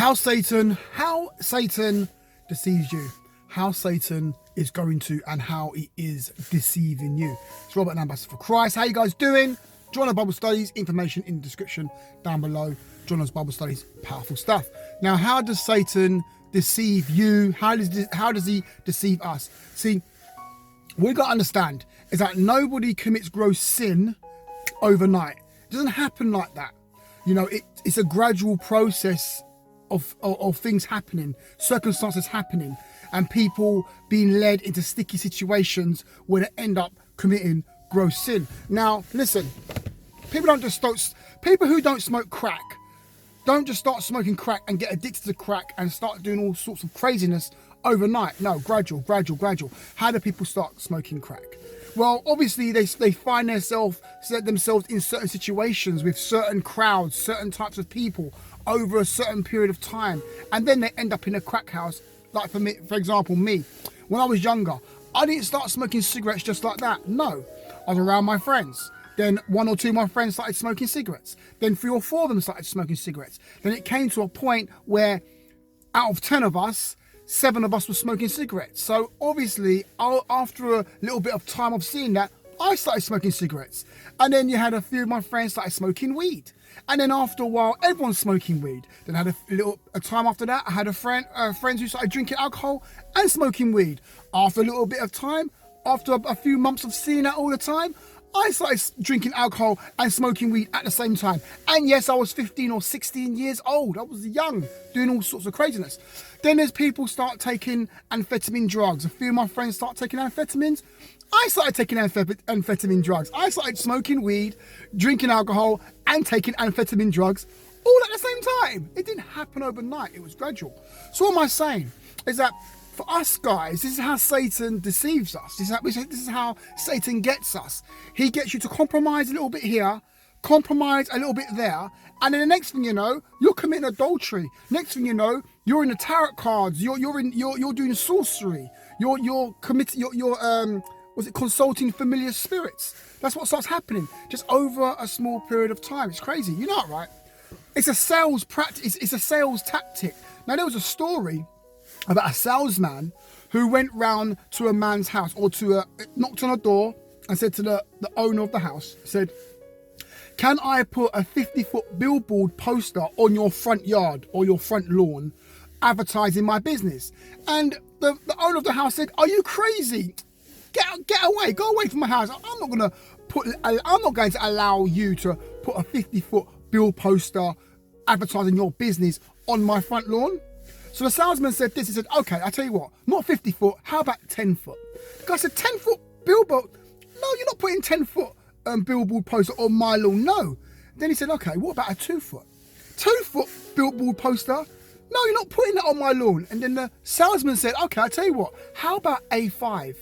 How Satan deceives you. How Satan is going to and how he is deceiving you. It's Robert, an ambassador for Christ. How you guys doing? Join our Bible studies. Information in the description down below. Join us Bible studies. Powerful stuff. Now, how does Satan deceive you? How does he deceive us? See, we got to understand is that nobody commits gross sin overnight. It doesn't happen like that. You know, it's a gradual process of things happening, circumstances happening, and people being led into sticky situations where they end up committing gross sin. Now, listen, people who don't smoke crack don't just start smoking crack and get addicted to crack and start doing all sorts of craziness overnight. No, gradual. How do people start smoking crack? Well, obviously they find themselves in certain situations with certain crowds, certain types of people over a certain period of time, and then they end up in a crack house. Like for example, me, when I was younger, I didn't start smoking cigarettes just like that. No, I was around my friends. Then one or two of my friends started smoking cigarettes. Then 3 or 4 of them started smoking cigarettes. Then it came to a point where out of 10 of us, 7 of us were smoking cigarettes. So obviously, after a little bit of time of seeing that, I started smoking cigarettes. And then you had a few of my friends started smoking weed. And then after a while, everyone's smoking weed. Then I had a time after that, I had friends who started drinking alcohol and smoking weed. After a little bit of time, after a few months of seeing that all the time, I started drinking alcohol and smoking weed at the same time. And yes, I was 15 or 16 years old. I was young, doing all sorts of craziness. Then there's people start taking amphetamine drugs. A few of my friends start taking amphetamines. I started taking amphetamine drugs. I started smoking weed, drinking alcohol, and taking amphetamine drugs all at the same time. It didn't happen overnight. It was gradual. So what am I saying is that for us guys, this is how Satan deceives us. This is how Satan gets us. He gets you to compromise a little bit here, compromise a little bit there, and then the next thing you know, you're committing adultery. Next thing you know, you're in the tarot cards. You're doing sorcery. You're consulting familiar spirits. That's what starts happening just over a small period of time. It's crazy. You know it, right? It's a sales practice. It's a sales tactic. Now there was a story about a salesman who went round to a man's house or knocked on a door and said to the owner of the house, said, "Can I put a 50-foot billboard poster on your front yard or your front lawn advertising my business?" And the owner of the house said, "Are you crazy? Get away, go away from my house. I'm not going to allow you to put a 50-foot bill poster advertising your business on my front lawn." So the salesman said this. He said, "Okay, I tell you what, not 50 foot. How about 10 foot?" The guy said, 10 foot billboard? No, you're not putting 10 foot billboard poster on my lawn. No. Then he said, "Okay, what about a 2 foot? 2 foot billboard poster? No, you're not putting that on my lawn." And then the salesman said, "Okay, I tell you what, how about A5?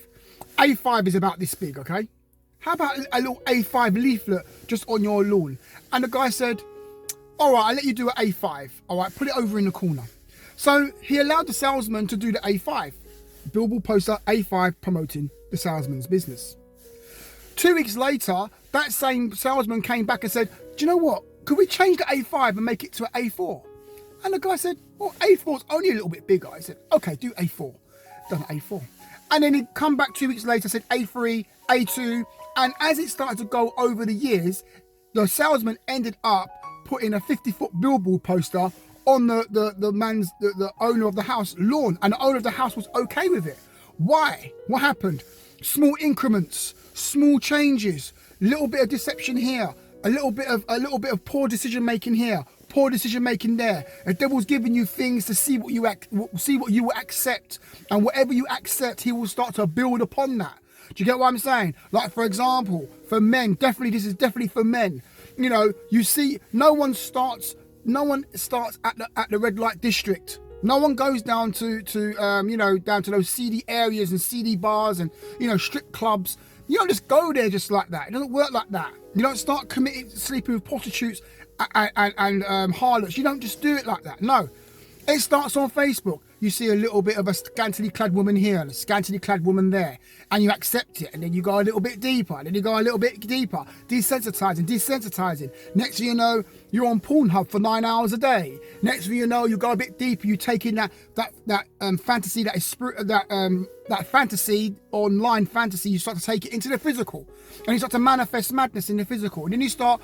A5 is about this big, okay? How about a little A5 leaflet just on your lawn?" And the guy said, "All right, I'll let you do an A5. All right, put it over in the corner." So he allowed the salesman to do the A5. Billboard poster, A5, promoting the salesman's business. 2 weeks later, that same salesman came back and said, "Do you know what? Could we change the A5 and make it to an A4? And the guy said, "Well, A4 is only a little bit bigger." I said, "Okay, do A4. Done A4. And then he'd come back 2 weeks later, said A3, A2. And as it started to go over the years, the salesman ended up putting a 50-foot billboard poster on the owner of the house lawn, and the owner of the house was okay with it. Why? What happened? Small increments, small changes, little bit of deception here, a little bit of poor decision making here, poor decision making there. The devil's giving you things to see what you will accept, and whatever you accept, he will start to build upon that. Do you get what I'm saying? Like, for example, for men, this is definitely for men. You know, you see, no one starts at the red light district. No one goes down to those seedy areas and seedy bars and, strip clubs. You don't just go there just like that. It doesn't work like that. You don't start sleeping with prostitutes and harlots. You don't just do it like that. No, it starts on Facebook. you see a little bit of a scantily clad woman here and a scantily clad woman there, and you accept it, and then you go a little bit deeper, and then you go a little bit deeper, desensitizing. Next thing you know, you're on Pornhub for 9 hours a day. Next thing you know, you go a bit deeper, you take in that fantasy, that fantasy, online fantasy, you start to take it into the physical, and you start to manifest madness in the physical, and then you start,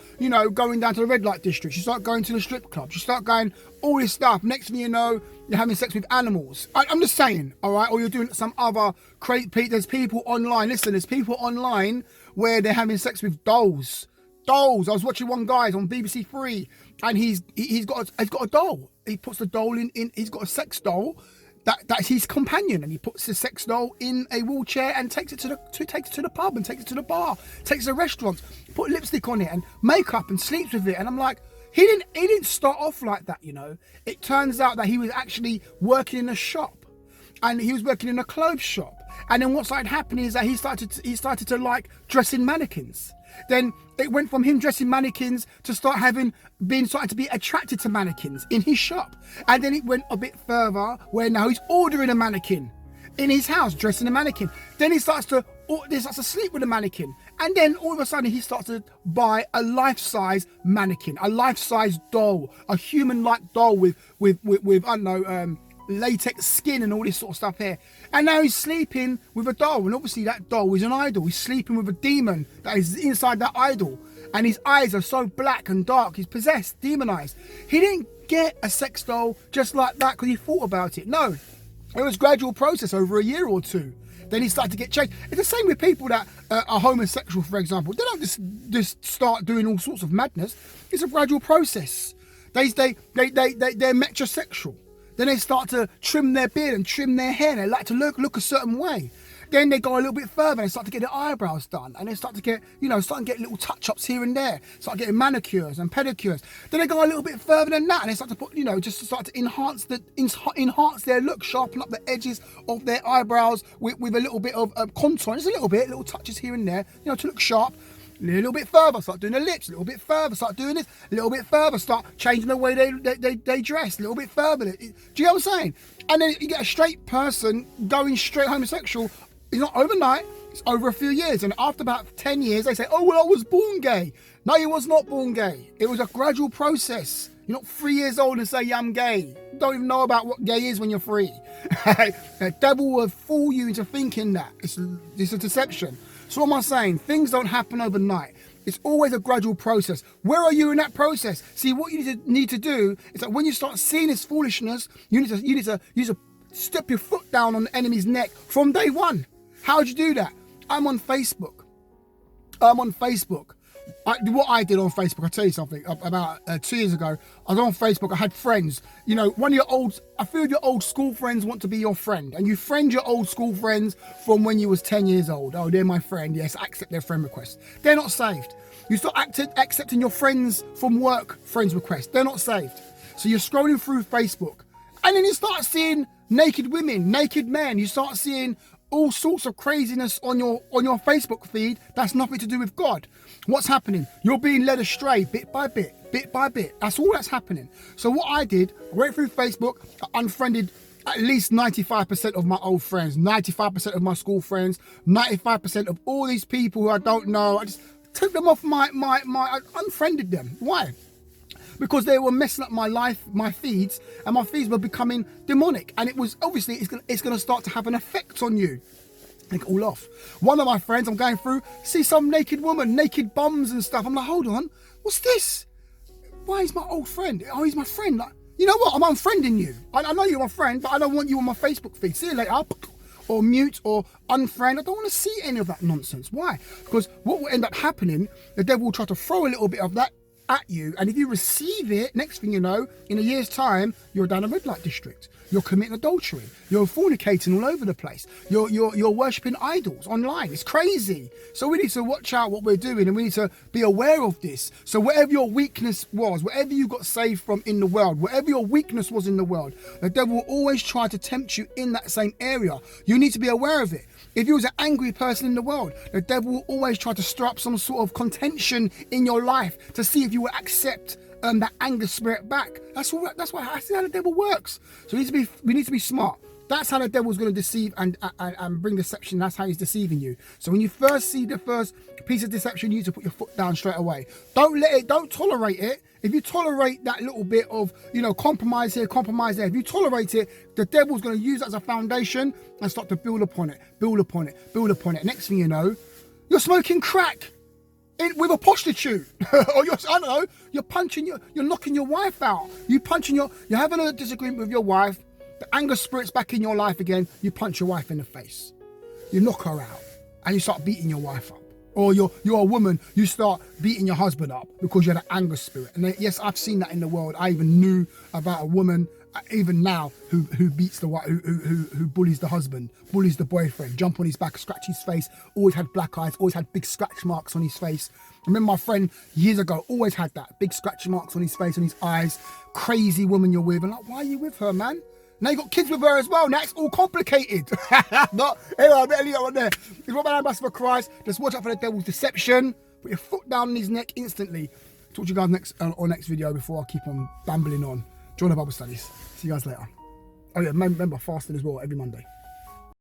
going down to the red light districts, you start going to the strip clubs, you start going all this stuff. Next thing you know, you're having sex with animals. I'm just saying, all right, or you're doing some other there's people online, there's people online where they're having sex with dolls. I was watching one guy on BBC Three, and he's got a doll. He puts the doll in he's got a sex doll that's his companion, and he puts the sex doll in a wheelchair and takes it to the pub and takes it to the bar, takes it to restaurants, put lipstick on it and makeup and sleeps with it. And I'm like, he didn't start off like that, It turns out that he was actually working in a shop, and he was working in a clothes shop. And then what started happening is that he started to like dressing mannequins. Then it went from him dressing mannequins to starting to be attracted to mannequins in his shop. And then it went a bit further where now he's ordering a mannequin in his house, dressing a mannequin. Then he starts to sleep with a mannequin. And then all of a sudden he starts to buy a life-size mannequin, a life-size doll, a human-like doll with I don't know, latex skin and all this sort of stuff here. And now he's sleeping with a doll, and obviously that doll is an idol. He's sleeping with a demon that is inside that idol, and his eyes are so black and dark. He's possessed, demonized. He didn't get a sex doll just like that because he thought about it. No, it was a gradual process over a year or two. Then he started to get changed. It's the same with people that are homosexual, for example. They don't just start doing all sorts of madness. It's a gradual process. They're metrosexual. Then they start to trim their beard and trim their hair. They like to look a certain way. Then they go a little bit further and start to get their eyebrows done. And they start to get, little touch-ups here and there. Start getting manicures and pedicures. Then they go a little bit further than that, and they start to put, just to start to enhance their look, sharpen up the edges of their eyebrows with a little bit of contour. Just little touches here and there, to look sharp. A little bit further, start doing the lips. A little bit further, start doing this. A little bit further, start changing the way they dress. A little bit further. Do you know what I'm saying? And then you get a straight person going straight homosexual. It's not overnight. It's over a few years. And after about 10 years, they say, oh, well, I was born gay. No, you was not born gay. It was a gradual process. You're not 3 years old and say, yeah, I'm gay. You don't even know about what gay is when you're 3. The devil will fool you into thinking that. It's a deception. So what am I saying? Things don't happen overnight. It's always a gradual process. Where are you in that process? See, what you need to do is that when you start seeing this foolishness, you need to step your foot down on the enemy's neck from day one. How would you do that? I'm on Facebook. What I did on Facebook, I'll tell you something. About 2 years ago, I was on Facebook. I had friends. A few of your old school friends want to be your friend, and you friend your old school friends from when you was 10 years old. Oh, they're my friend. Yes, I accept their friend request. They're not saved. You start accepting your friends from work friends requests. They're not saved. So you're scrolling through Facebook, and then you start seeing naked women, naked men. You start seeing all sorts of craziness on your Facebook feed that's nothing to do with God. What's happening? You're being led astray bit by bit. That's all that's happening. So what I did, I went through Facebook, I unfriended at least 95% of my old friends, 95% of my school friends, 95% of all these people who I don't know. I just took them off I unfriended them. Why? Because they were messing up my life, my feeds, and my feeds were becoming demonic. And it was obviously it's going to start to have an effect on you. Take it all off. One of my friends, I'm going through, see some naked woman, naked bums and stuff. I'm like, hold on, what's this? Why is my old friend? Oh, he's my friend. Like, you know what? I'm unfriending you. I know you're my friend, but I don't want you on my Facebook feed. See you later. Or mute or unfriend. I don't want to see any of that nonsense. Why? Because what will end up happening, the devil will try to throw a little bit of that at you, and if you receive it, next thing you know, in a year's time, you're down a red light district. You're committing adultery. You're fornicating all over the place. You're worshipping idols online. It's crazy. So we need to watch out what we're doing, and we need to be aware of this. So whatever your weakness was, whatever you got saved from in the world, whatever your weakness was in the world, the devil will always try to tempt you in that same area. You need to be aware of it. If you was an angry person in the world, the devil will always try to stir up some sort of contention in your life to see if you will accept that anger spirit back. That's how the devil works. So we need to be smart. That's how the devil's going to deceive and bring deception. That's how he's deceiving you. So when you first see the first piece of deception, you need to put your foot down straight away. Don't tolerate it. If you tolerate that little bit of, compromise here, compromise there, if you tolerate it, the devil's going to use that as a foundation and start to build upon it, build upon it, build upon it. Next thing you know, you're smoking crack with a prostitute, or you're punching you're knocking your wife out. You're having a disagreement with your wife. The anger spirit's back in your life again. You punch your wife in the face. You knock her out, and you start beating your wife up. Or you're a woman, you start beating your husband up because you're the anger spirit. And yes, I've seen that in the world. I even knew about a woman, even now, who beats the wife, who bullies the husband, bullies the boyfriend, jump on his back, scratch his face, always had black eyes, always had big scratch marks on his face. I remember my friend years ago always had that, big scratch marks on his face, on his eyes. Crazy woman you're with. And like, why are you with her, man? Now you got kids with her as well. Now it's all complicated. But anyway, I better leave that one there. It's what my ambassador for Christ. Just watch out for the devil's deception. Put your foot down on his neck instantly. Talk to you guys next video before I keep on bambling on. Join the Bible studies. See you guys later. Oh yeah, remember fasting as well every Monday.